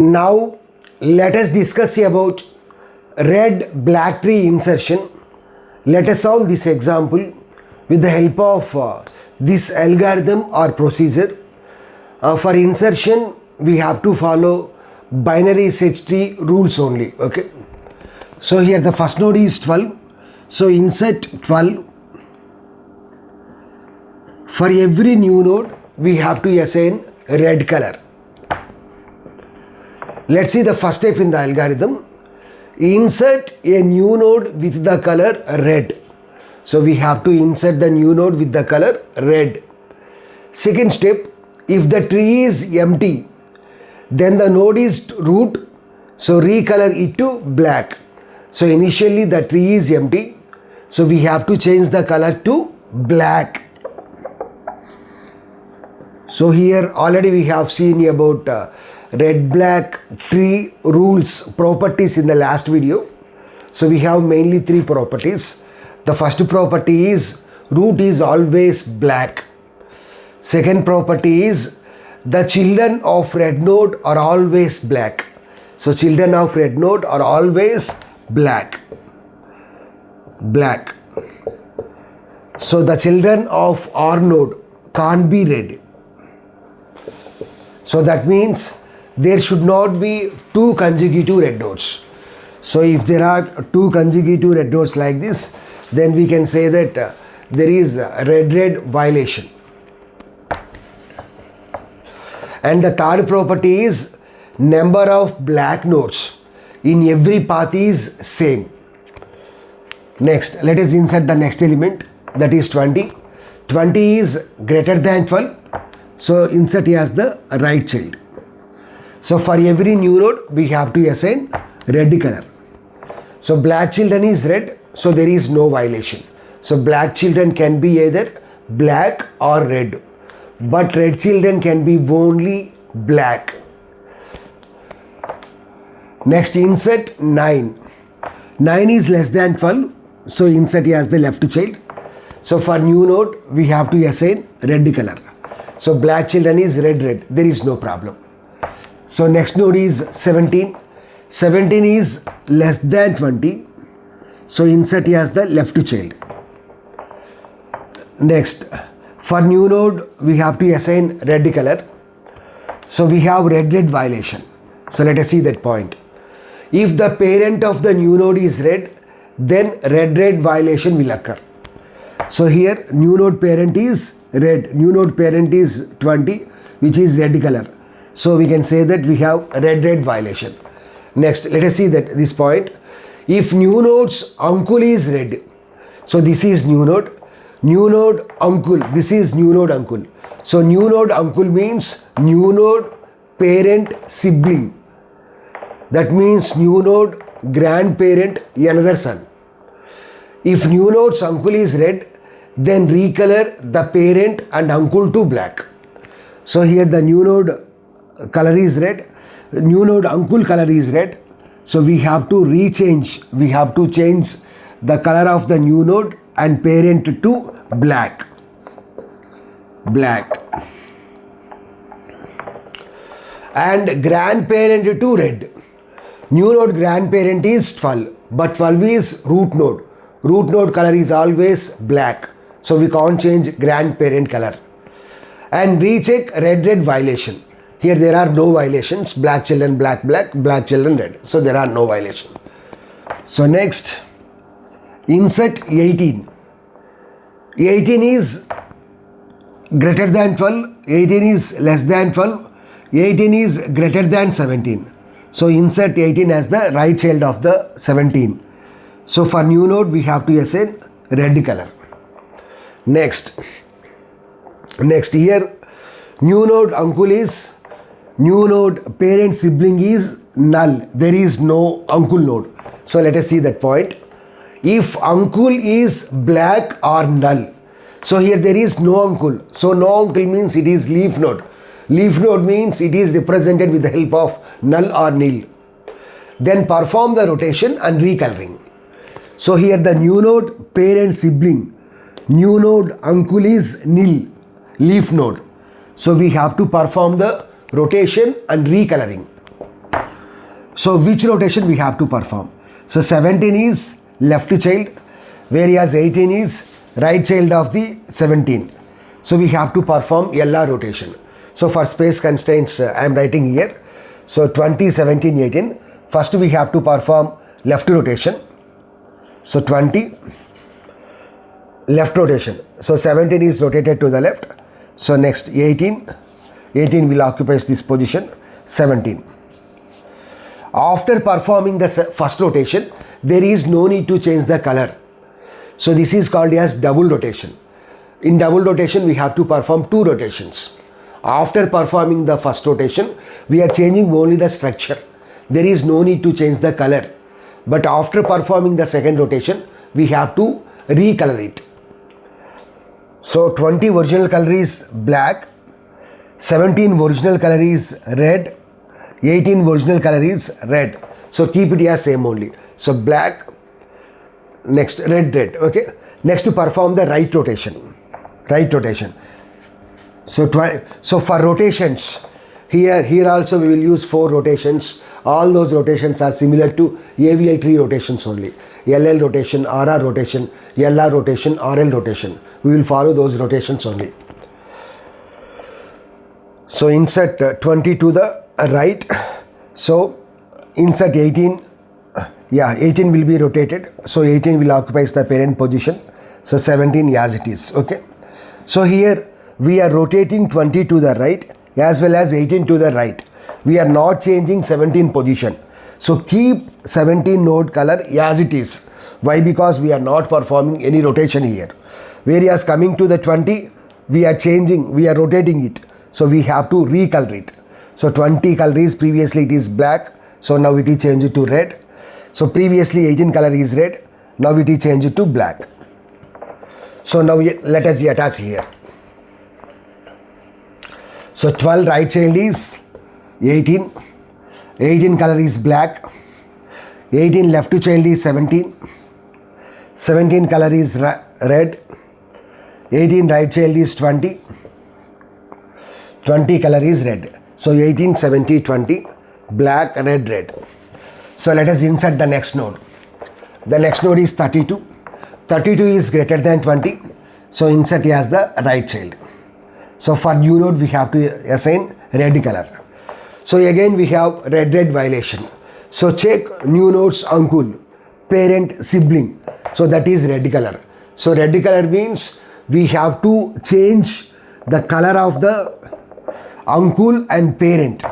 Now let us discuss about red black tree insertion. Let us solve this example with the help of this algorithm or procedure. For insertion we have to follow binary search tree rules only. Okay. So here the first node is 12. So insert 12. For every new node we have to assign red color. Let's see the first step in the algorithm. Insert a new node with the color red. So we have to insert the new node with the color red. Second step, if the tree is empty, then the node is root, so recolor it to black. So initially the tree is empty, so we have to change the color to black. So here already we have seen about red black tree rules properties in the last video. So we have mainly three properties. The first property is root is always black. Second property is the children of red node are always black. So children of red node are always black. So the children of R node can't be red. So that means there should not be two consecutive red nodes. So if there are two consecutive red nodes like this, then we can say that there is a red violation. And the third property is number of black nodes in every path is same. Next, let us insert the next element, that is 20. 20 is greater than 12. So insert as the right child. So for every new node we have to assign red color. So black children is red, so there is no violation. So black children can be either black or red, but red children can be only black. Next, insert 9. 9 is less than 12, so insert as the left child. So for new node we have to assign red color. So black children is red, there is no problem. So next node is 17. 17 is less than 20. So insert as the left child. Next, for new node we have to assign red color. So we have red violation. So let us see that point. If the parent of the new node is red, then red violation will occur. So here new node parent is red, new node parent is 20, which is red color. So we can say that we have red violation. Next, let us see that this point. If new node's uncle is red, so this is new node uncle, this is new node uncle. So new node uncle means new node parent sibling. That means new node grandparent, another son. If new node's uncle is red, then recolor the parent and uncle to black. So here the new node color is red, new node uncle color is red. So we have to change the color of the new node and parent to black. And grandparent to red. New node grandparent is 12, but 12 is root node. Root node color is always black. So we can't change grandparent color. And recheck red violation. Here there are no violations. Black children black, black children red. So there are no violations. So next, insert 18. 18 is greater than 12. 18 is less than 12. 18 is greater than 17. So insert 18 as the right child of the 17. So for new node we have to assign red color. Next here new node uncle is, new node parent sibling is null. There is no uncle node. So let us see that point. If uncle is black or null, so here there is no uncle. So no uncle means it is leaf node. Leaf node means it is represented with the help of null or nil. Then perform the rotation and recoloring. So here the new node parent sibling, new node uncle is nil, leaf node. So we have to perform the rotation and recoloring. So which rotation we have to perform? So 17 is left child, whereas 18 is right child of the 17. So we have to perform LR rotation. So for space constraints, I am writing here. So 20, 17, 18. First we have to perform left rotation. So 20, left rotation. So 17 is rotated to the left. So next 18 will occupy this position, 17. After performing the first rotation, there is no need to change the color. So this is called as double rotation. In double rotation, we have to perform two rotations. After performing the first rotation, we are changing only the structure. There is no need to change the color. But after performing the second rotation, we have to recolor it. So 20 original color is black, 17 original color is red, 18 original color is red. So keep it as same only. So black, next red, okay. Next to perform the right rotation. So for rotations, here also we will use 4 rotations. All those rotations are similar to AVL tree rotations only. LL rotation, RR rotation, LR rotation, RL rotation. We will follow those rotations only. So insert 20 to the right. So insert 18. 18 will be rotated. So 18 will occupy the parent position. So 17 as it is. Okay. So here we are rotating 20 to the right as well as 18 to the right. We are not changing 17 position. So keep 17 node color as it is. Why? Because we are not performing any rotation here. Whereas coming to the 20, we are rotating it. So we have to recolor it. So 20 color is, previously it is black. So now it is changed to red. So previously 18 color is red. Now it is changed to black. So now let us attach here. So 12 right child is 18. 18 color is black. 18 left child is 17. 17 color is red. 18 right child is 20. 20 color is red. So 18, 70, 20, black, red. So let us insert the next node. The next node is 32. 32 is greater than 20. So insert as the right child. So for new node we have to assign red color. So again we have red violation. So check new node's uncle, parent, sibling. So that is red color. So red color means we have to change the color of the uncle and parent.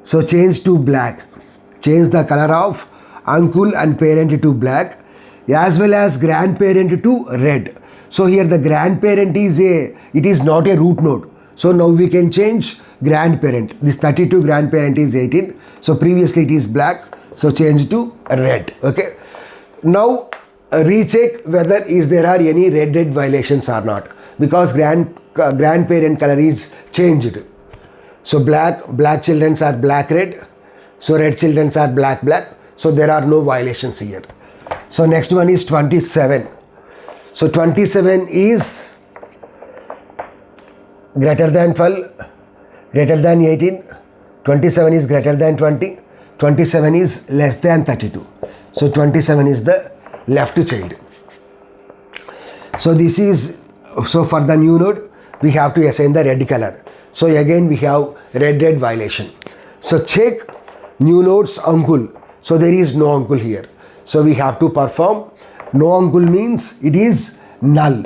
So change to black. Change the color of uncle and parent to black, as well as grandparent to red. So here the grandparent it is not a root node. So now we can change grandparent. This 32 grandparent is 18. So previously it is black. So change to red. Okay. Now recheck whether there are any red violations or not, because grandparent color is changed. So black children are black red. So red children are black. So there are no violations here. So next one is 27. So 27 is greater than 12, greater than 18. 27 is greater than 20. 27 is less than 32. So 27 is the left child. So so for the new node, we have to assign the red color. So again we have red violation. So check new node's uncle. So there is no uncle here. So we have to perform. No uncle means it is null,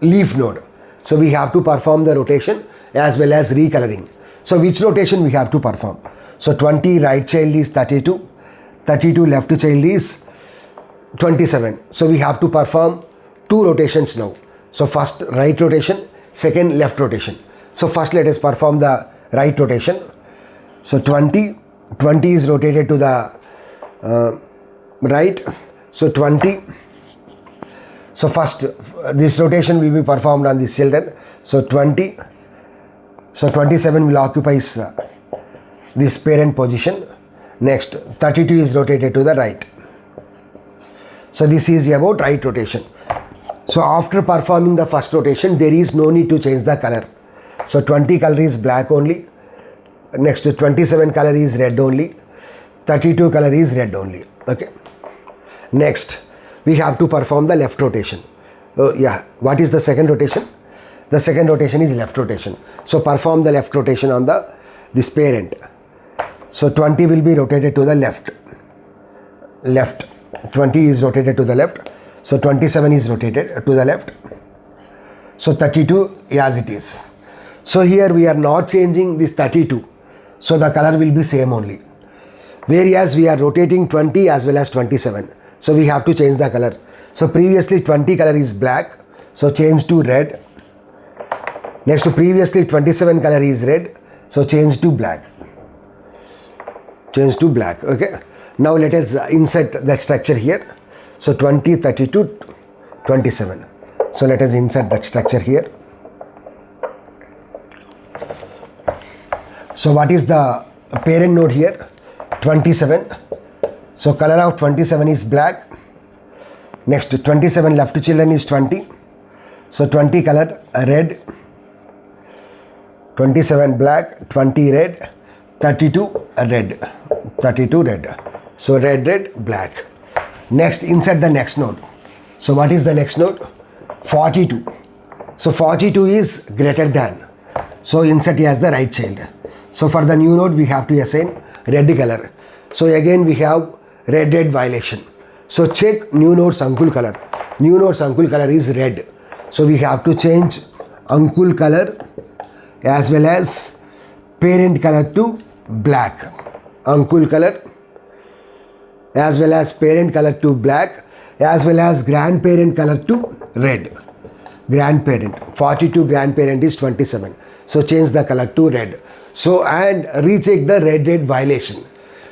leaf node. So we have to perform the rotation as well as recoloring. So which rotation we have to perform? So 20 right child is 32. 32 left child is 27. So we have to perform 2 rotations now. So first right rotation, second left rotation. So first let us perform the right rotation. So 20 is rotated to the right. So 20. So first this rotation will be performed on this children. So 20. So 27 will occupy this parent position. Next 32 is rotated to the right. So this is about right rotation. So after performing the first rotation, there is no need to change the color. So 20 color is black only. Next 27 color is red only. 32 color is red only. Okay. Next, we have to perform the left rotation. Oh yeah, what is the second rotation? The second rotation is left rotation. So perform the left rotation on this parent. So 20 will be rotated to the left. 20 is rotated to the left. So 27 is rotated to the left. So 32 as it is. So here we are not changing this 32. So the color will be same only. Whereas we are rotating 20 as well as 27. So we have to change the color. So previously 20 color is black. So change to red. Next to previously 27 color is red. So change to black. Change to black. Okay. Now let us insert that structure here. So 20, 32, 27. So let us insert that structure here. So what is the parent node here? 27. So color of 27 is black. Next 27 left children is 20. So 20 color red. 27 black, 20 red, 32 red. 32 red. So red, black. Next insert the next node. So what is the next node? 42. So 42 is greater than. So insert as the right child. So for the new node we have to assign red color. So again we have red violation. So check new node's uncle color. New node's uncle color is red. So we have to change uncle color as well as parent color to black. Uncle color as well as parent color to black, as well as grandparent color to red. Grandparent, 42 grandparent is 27. So change the color to red. So and recheck the red violation.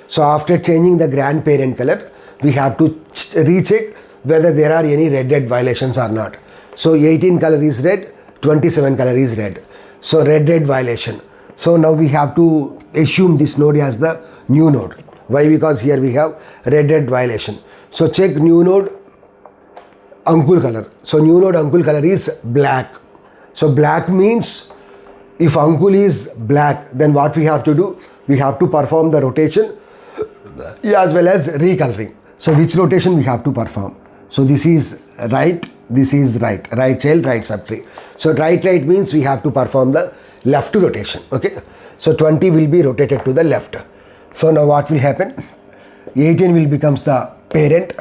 So after changing the grandparent color, we have to recheck whether there are any red violations or not. So 18 color is red, 27 color is red. So red violation. So now we have to assume this node as the new node. Why? Because here we have red violation. So check new node uncle color. So new node uncle color is black. So black means if uncle is black, then what we have to do? We have to perform the rotation as well as recoloring. So which rotation we have to perform? So this is right, this is right. Right child, right subtree. So right means we have to perform the left rotation. Okay. So 20 will be rotated to the left. So now what will happen? 18 will becomes the parent.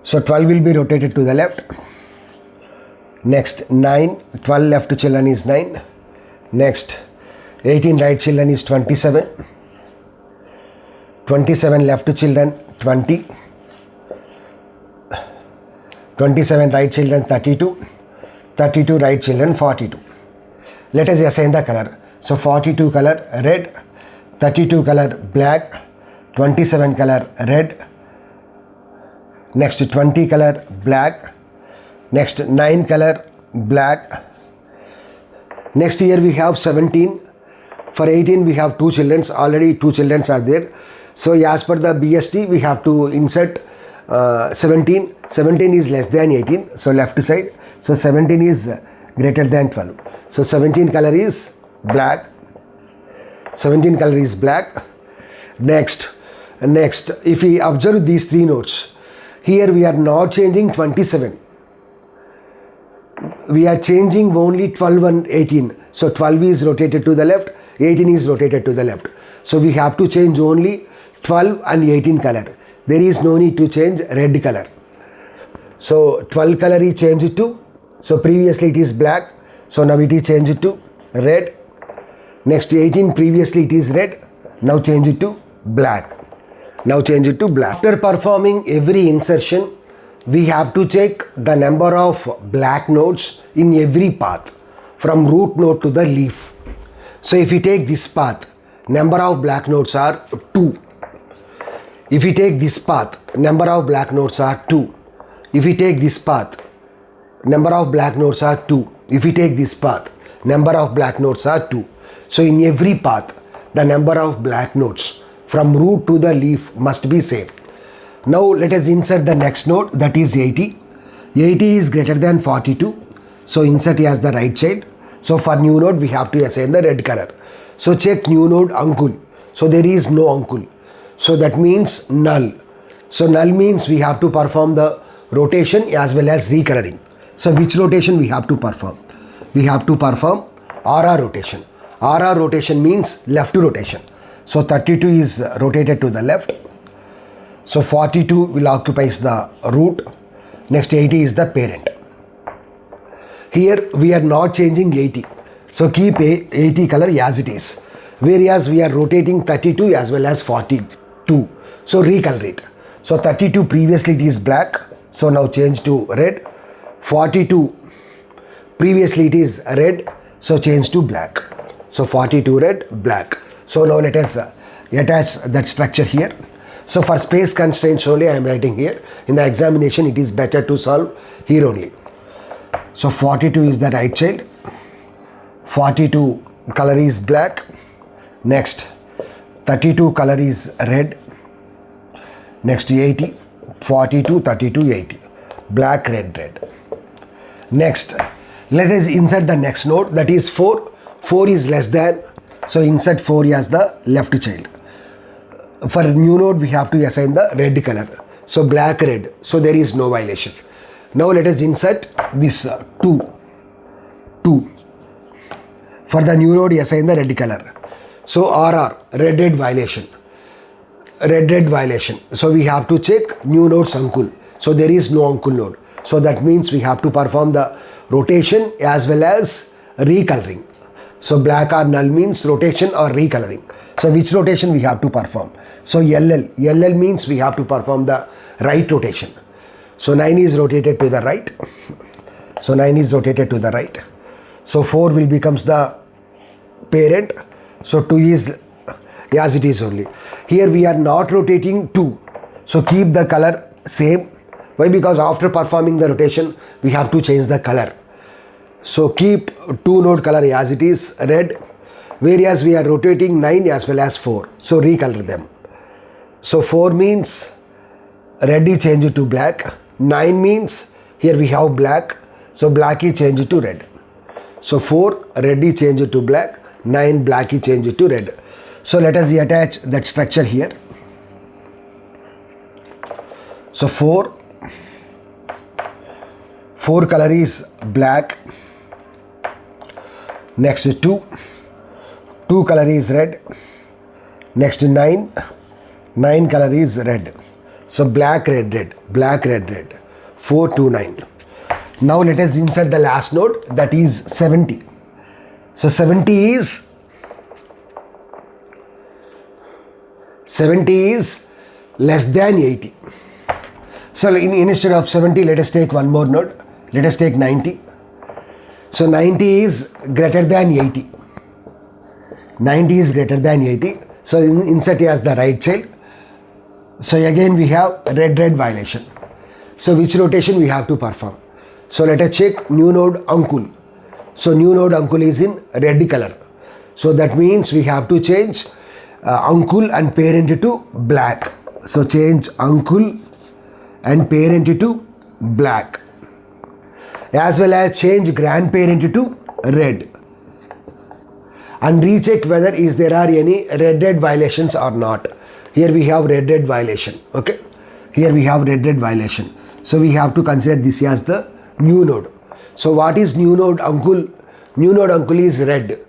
So 12 will be rotated to the left. Next 9, 12 left children is 9. Next 18 right children is 27. 27 left children 20. 27 right children 32. 32 right children 42. Let us assign the color. So 42 color red. 32 color black, 27 color red, next 20 color black, next 9 color black, next here we have 17, for 18 we have 2 children, already 2 children are there. So as per the BST we have to insert 17 is less than 18, so left side, so 17 is greater than 12, so 17 color is black. 17 color is black. Next, if we observe these three nodes, here we are not changing 27. We are changing only 12 and 18. So 12 is rotated to the left, 18 is rotated to the left. So we have to change only 12 and 18 color. There is no need to change red color. So 12 color is changed to, so previously it is black, so now it is changed to red. Next 18, previously it is red, now change it to black. Now change it to black. After performing every insertion, we have to check the number of black nodes in every path from root node to the leaf. So if we take this path, number of black nodes are 2. If we take this path, number of black nodes are 2. If we take this path, number of black nodes are 2. If we take this path, number of black nodes are 2. So in every path, the number of black nodes from root to the leaf must be same. Now let us insert the next node, that is 80. 80 is greater than 42. So insert as the right child. So for new node we have to assign the red color. So check new node uncle. So there is no uncle. So that means null. So null means we have to perform the rotation as well as recoloring. So which rotation we have to perform? We have to perform RR rotation. RR rotation means left rotation. So 32 is rotated to the left. So 42 will occupies the root. Next 80 is the parent. Here we are not changing 80. So keep 80 color as it is. Whereas we are rotating 32 as well as 42. So recolor it. So 32 previously it is black. So now change to red. 42 previously it is red. So change to black. So 42 red, black. So now let us attach that structure here. So for space constraints only I am writing here. In the examination it is better to solve here only. So 42 is the right child. 42 color is black. Next 32 color is red. Next 80. 42, 32, 80. Black, red, red. Next let us insert the next node, that is 4. 4 is less than. So insert 4 as the left child. For new node we have to assign the red color. So black, red. So there is no violation. Now let us insert this 2. For the new node assign the red color. So RR, red violation. Red violation. So we have to check new node's uncle. So there is no uncle node. So that means we have to perform the rotation as well as recoloring. So black or null means rotation or recoloring. So which rotation we have to perform? So LL means we have to perform the right rotation. So 9 is rotated to the right. So 9 is rotated to the right. So 4 will becomes the parent. So 2 is as it is only. Here we are not rotating 2. So keep the color same. Why? Because after performing the rotation we have to change the color. So keep 2 node color as it is, red. Whereas we are rotating 9 as well as 4. So recolor them. So 4 means red is changed to black. 9 means here we have black. So black is changed to red. So 4 red is changed to black. 9 black is changed to red. So let us attach that structure here. So 4 color is black. Next 2 color is red. Next 9 color is red. So black, red, red, black, red, red. 4, 2, 9. Now let us insert the last node, that is 70. So 70 is less than 80. So instead of 70 let us take one more node. Let us take 90. So 90 is greater than 80. 90 is greater than 80. So insert as the right child. So again we have red violation. So which rotation we have to perform? So let us check new node uncle. So new node uncle is in red color. So that means we have to change uncle and parent to black. So change uncle and parent to black. As well as change grandparent to red. And recheck whether is there are any red violations or not. Here we have red violation. Okay. Here we have red violation. So we have to consider this as the new node. So what is new node uncle? New node uncle is red.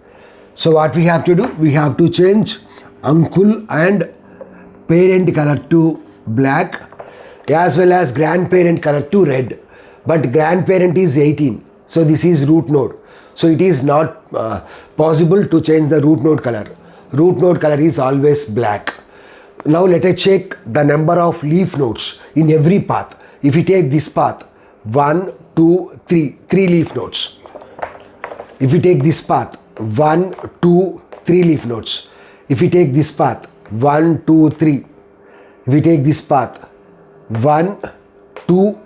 So what we have to do? We have to change uncle and parent color to black as well as grandparent color to red. But grandparent is 18. So this is root node. So it is not possible to change the root node color. Root node color is always black. Now let us check the number of leaf nodes in every path. If we take this path, 1, 2, 3, 3 leaf nodes. If we take this path, 1, 2, 3 leaf nodes. If we take this path, 1, 2, 3. If we take this path, 1, 2,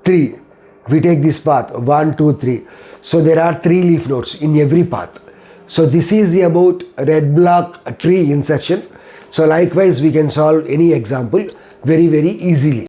3. If we take this path, 1, 2, 3. So there are 3 leaf nodes in every path. So this is about red block tree insertion. So likewise we can solve any example very easily.